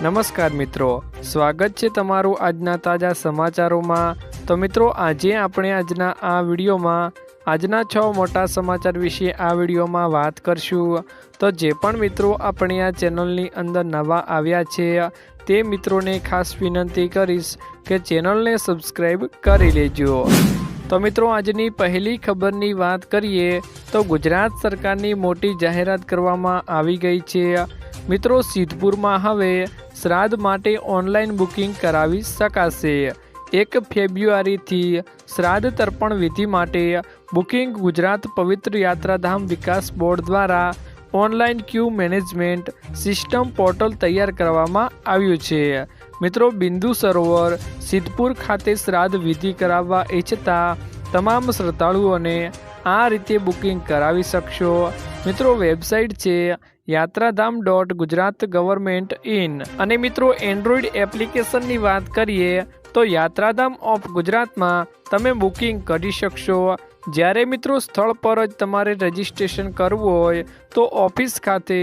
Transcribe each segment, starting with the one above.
નમસ્કાર મિત્રો, સ્વાગત છે તમારું આજના તાજા સમાચારોમાં। તો મિત્રો, આજે આપણે આજના આ વિડીયોમાં આજના 6 મોટા સમાચાર વિશે આ વિડીયોમાં વાત કરશું। તો જે પણ મિત્રો આપણે આ ચેનલની અંદર નવા આવ્યા છે તે મિત્રોને ખાસ વિનંતી કરીશ કે ચેનલને સબસ્ક્રાઈબ કરી લેજો। તો મિત્રો, આજની પહેલી ખબરની વાત કરીએ તો ગુજરાત સરકારની મોટી જાહેરાત કરવામાં આવી ગઈ છે। મિત્રો, સિદ્ધપુરમાં હવે શ્રાદ્ધ માટે ઓનલાઈન બુકિંગ કરાવી શકાશે। 1 ફેબ્રુઆરીથી શ્રાદ્ધ તર્પણ વિધિ માટે બુકિંગ ગુજરાત પવિત્ર યાત્રાધામ વિકાસ બોર્ડ દ્વારા ઓનલાઈન ક્યુ મેનેજમેન્ટ સિસ્ટમ પોર્ટલ તૈયાર કરવામાં આવ્યું છે। મિત્રો, બિંદુ સરોવર સિદ્ધપુર ખાતે શ્રાદ્ધ વિધિ કરાવવા ઈચ્છતા તમામ શ્રદ્ધાળુઓને આ રીતે બુકિંગ કરાવી શકશો। મિત્રો, વેબસાઇટ છે yatratham.gujarat.government in અને મિત્રો એન્ડ્રોઈડ એપ્લિકેશનની વાત કરીએ તો યાત્રાધામ ઓફ ગુજરાતમાં તમે બુકિંગ કરી શકશો। જ્યારે મિત્રો સ્થળ પર જ તમારે રજિસ્ટ્રેશન કરવું હોય તો ઓફિસ ખાતે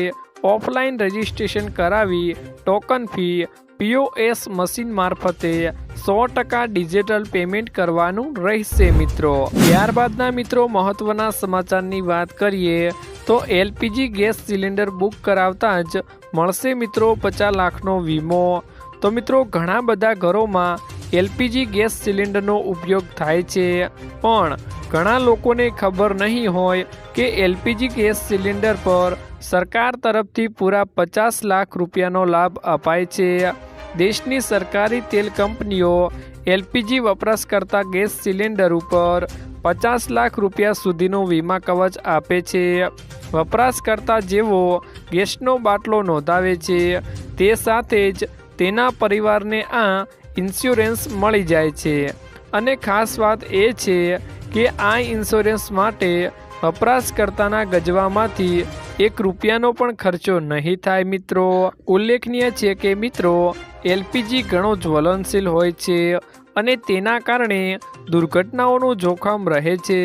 ઓફલાઈન રજિસ્ટ્રેશન કરાવી ટોકન ફી POS મશીન મારફતે 100% ડિજિટલ પેમેન્ટ કરવાનું રહેશે મિત્રો। ત્યારબાદના મિત્રો મહત્વના સમાચારની વાત કરીએ તો LPG ગેસ સિલિન્ડર બુક કરાવતા જ મળશે મિત્રો 50 લાખનો વીમો। તો મિત્રો, ઘણા બધા ઘરોમાં LPG ગેસ સિલિન્ડરનો ઉપયોગ થાય છે, પણ ઘણા લોકોને ખબર નહીં હોય કે LPG ગેસ સિલિન્ડર પર સરકાર તરફથી પૂરા 50 લાખ રૂપિયાનો લાભ અપાય છે। દેશની સરકારી તેલ કંપનીઓ LPG વપરાશકર્તા ગેસ સિલિન્ડર ઉપર 50 લાખ રૂપિયા સુધીનો વીમા કવચ આપે છે। વપરાશકર્તા જેવો ગેસનો બાટલો નોંધાવે છે તે સાથે જ તેના પરિવારને આ ઇન્સ્યોરન્સ મળી જાય છે। અને ખાસ વાત એ છે કે આ ઇન્સ્યોરન્સ માટે વપરાશકર્તાના ગજવામાંથી 1 રૂપિયાનો પણ ખર્ચો નહીં થાય મિત્રો। ઉલ્લેખનીય છે કે મિત્રો LPG ઘણો જ્વલનશીલ હોય છે અને તેના કારણે દુર્ઘટનાઓનું જોખમ રહે છે।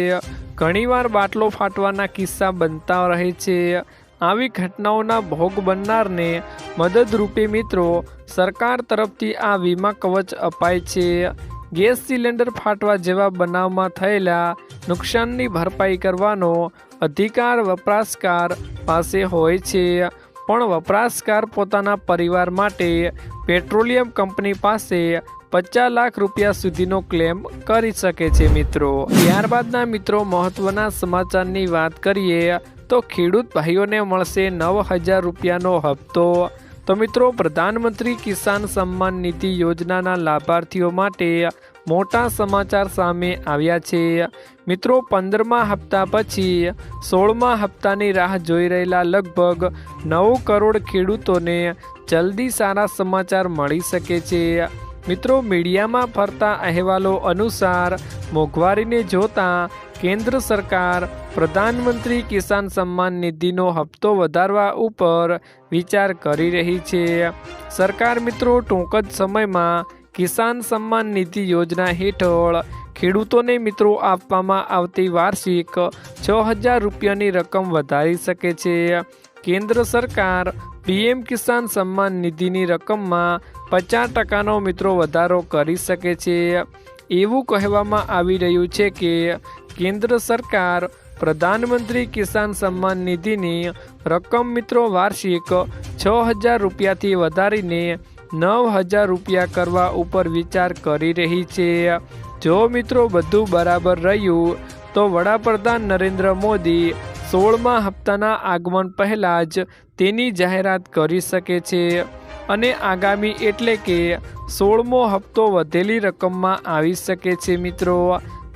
ઘણીવાર બાટલો ફાટવાના કિસ્સા બનતા રહે છે। આવી ઘટનાઓના ભોગ બનનારને મદદરૂપે મિત્રો સરકાર તરફથી આ વીમા કવચ અપાય છે। ગેસ સિલિન્ડર ફાટવા જેવા બનાવમાં થયેલા નુકસાનની ભરપાઈ કરવાનો અધિકાર વપરાશકાર પાસે હોય છે, પણ વપરાશકાર પોતાના પરિવાર માટે પેટ્રોલિયમ કંપની પાસે 50 લાખ રૂપિયા સુધીનો ક્લેમ કરી શકે છે મિત્રો। ત્યારબાદના મિત્રો મહત્વના સમાચારની વાત કરીએ તો ખેડૂત ભાઈઓને મળશે 9,000 રૂપિયાનો હપ્તો। તો મિત્રો, પ્રધાનમંત્રી કિસાન સન્માન નિધિ યોજનાના લાભાર્થીઓ માટે મોટા સમાચાર સામે આવ્યા છે। મિત્રો, 15મા હપ્તા પછી 16મા હપ્તાની રાહ જોઈ રહેલા લગભગ 9 કરોડ ખેડૂતોને જલ્દી સારા સમાચાર મળી શકે છે। મિત્રો, મીડિયામાં ફરતા અહેવાલો અનુસાર મોંઘવારીને જોતા કેન્દ્ર સરકાર પ્રધાનમંત્રી કિસાન સન્માન નિધિનો હપ્તો વધારવા ઉપર વિચાર કરી રહી છે। સરકાર મિત્રો ટૂંક જ સમયમાં કિસાન સન્માન નિધિ યોજના હેઠળ ખેડૂતોને મિત્રો આપવામાં આવતી વાર્ષિક 6,000 રૂપિયાની રકમ વધારી શકે છે। કેન્દ્ર સરકાર PM કિસાન સન્માન નિધિની રકમમાં 50%નો મિત્રો વધારો કરી શકે છે। એવું કહેવામાં આવી રહ્યું છે કે કેન્દ્ર સરકાર પ્રધાનમંત્રી કિસાન સન્માન નિધિની રકમ મિત્રો વાર્ષિક 6,000 રૂપિયાથી વધારીને 9,000 રૂપિયા કરવા ઉપર વિચાર કરી રહી છે। જો મિત્રો બધું બરાબર રહ્યું તો વડાપ્રધાન નરેન્દ્ર મોદી 16મા હપ્તાના આગમન પહેલાં જ તેની જાહેરાત કરી શકે છે અને આગામી એટલે કે 16મો હપ્તો વધેલી રકમમાં આવી શકે છે મિત્રો,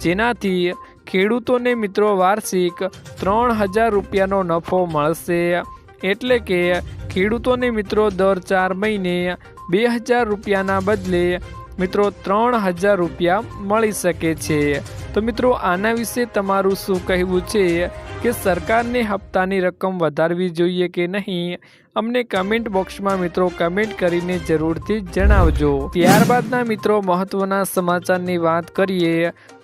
જેનાથી ખેડૂતોને મિત્રો વાર્ષિક 3,000 રૂપિયાનો નફો મળશે। એટલે કે ખેડૂતોને મિત્રો દર 4 મહિને 2,000 રૂપિયાના બદલે મિત્રો 3,000 રૂપિયા મળી શકે છે। તો મિત્રો, આના વિશે તમારું શું કહેવું છે કે સરકારને હપ્તાની રકમ વધારવી જોઈએ કે નહીં? અમને કમેન્ટ બોક્સમાં મિત્રો કમેન્ટ કરીને જરૂરથી જણાવજો। ત્યારબાદના મિત્રો મહત્વના સમાચારની વાત કરીએ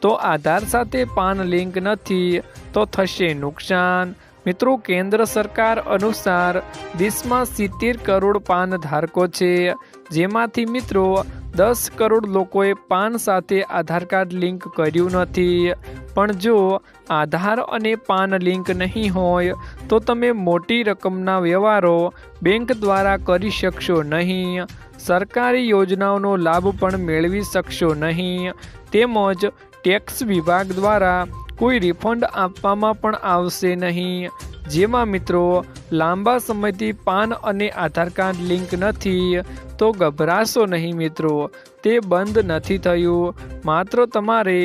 તો આધાર સાથે પાન લિંક નથી તો થશે નુકસાન। મિત્રો કેન્દ્ર સરકાર અનુસાર દેશમાં 70 કરોડ પાન ધારકો છે, જેમાંથી મિત્રો 10 કરોડ લોકોએ પાન સાથે આધાર કાર્ડ લિંક કર્યું નથી. પણ જો આધાર અને પાન લિંક નહીં હોય તો તમે મોટી રકમના વ્યવહારો બેંક દ્વારા કરી શકશો નહીં, સરકારી યોજનાઓનો લાભ પણ મેળવી શકશો નહીં, તેમજ ટેક્સ વિભાગ દ્વારા કોઈ રિફંડ આપવામાં પણ આવશે નહીં. જેમાં મિત્રો લાંબા સમયથી પાન અને આધાર કાર્ડ લિંક નથી તો ગભરાશો નહીં મિત્રો, તે બંધ નથી થયું, માત્ર તમારે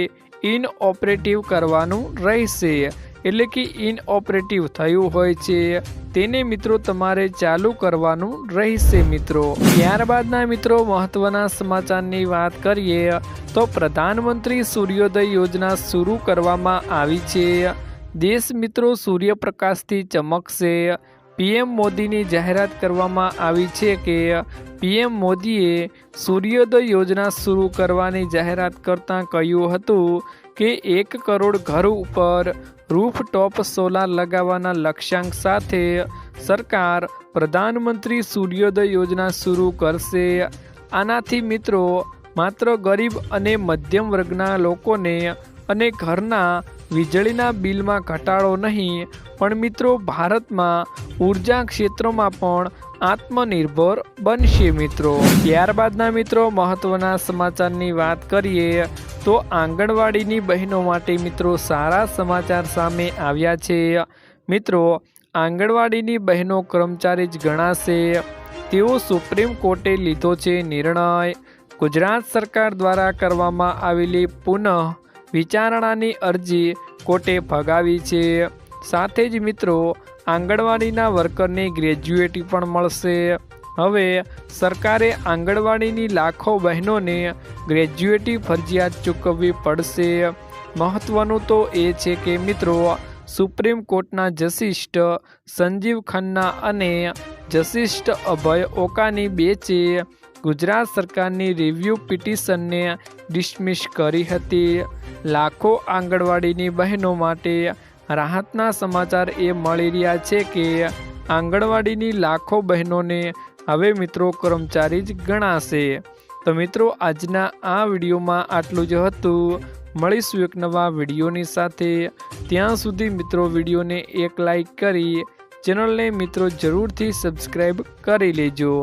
ઇનઓપરેટિવ કરવાનું રહેશે. એટલે કે ઇનઓપરેટિવ થયું હોય છે તેને મિત્રો તમારે ચાલુ કરવાનું રહેશે મિત્રો. ત્યારબાદના મિત્રો મહત્વના સમાચારની વાત કરીએ તો પ્રધાનમંત્રી સૂર્યોદય યોજના શરૂ કરવામાં આવી છે. દેશ મિત્રો સૂર્યપ્રકાશથી ચમકશે. પીએમ મોદીની જાહેરાત કરવામાં આવી છે કે પીએમ મોદીએ સૂર્યોદય યોજના શરૂ કરવાની જાહેરાત કરતાં કહ્યું હતું કે 1 કરોડ ઘર ઉપર રૂફટોપ સોલાર લગાવવાના લક્ષ્યાંક સાથે સરકાર પ્રધાનમંત્રી સૂર્યોદય યોજના શરૂ કરશે. આનાથી મિત્રો માત્ર ગરીબ અને મધ્યમ વર્ગના લોકોને અને ઘરના વીજળીના બિલમાં ઘટાડો નહીં પણ મિત્રો ભારતમાં ઉર્જા ક્ષેત્રોમાં પણ આત્મનિર્ભર બનશે મિત્રો. ત્યારબાદના મિત્રો મહત્વના સમાચારની વાત કરીએ તો આંગણવાડીની બહેનો માટે મિત્રો સારા સમાચાર સામે આવ્યા છે. મિત્રો આંગણવાડીની બહેનો કર્મચારી જ ગણાશે તેવો સુપ્રીમ કોર્ટે લીધો છે નિર્ણય. ગુજરાત સરકાર દ્વારા કરવામાં આવેલી પુનઃ વિચારણાની અરજી કોર્ટે ફગાવી છે. સાથે જ મિત્રો આંગણવાડીના વર્કરને ગ્રેજ્યુએટી પણ મળશે. હવે સરકારે આંગણવાડીની લાખો બહેનોને ગ્રેજ્યુએટી ફરજિયાત ચૂકવવી પડશે. મહત્વનું તો એ છે કે મિત્રો સુપ્રીમ કોર્ટના જસ્ટિસ સંજીવ ખન્ના અને જસ્ટિસ અભય ઓકાની બેચે ગુજરાત સરકારની રિવ્યૂ પિટિશનને ડિસમિસ કરી હતી. લાખો આંગણવાડીની બહેનો માટે રાહતના સમાચાર એ મળી રહ્યા છે કે આંગણવાડીની લાખો બહેનોને હવે મિત્રો કર્મચારી જ ગણાશે. તો મિત્રો આજના આ વિડીયોમાં આટલું જ હતું. મળીશું એક નવા વિડીયોની સાથે. ત્યાં સુધી મિત્રો વિડીયોને એક લાઈક કરી ચેનલને મિત્રો જરૂરથી સબસ્ક્રાઈબ કરી લેજો.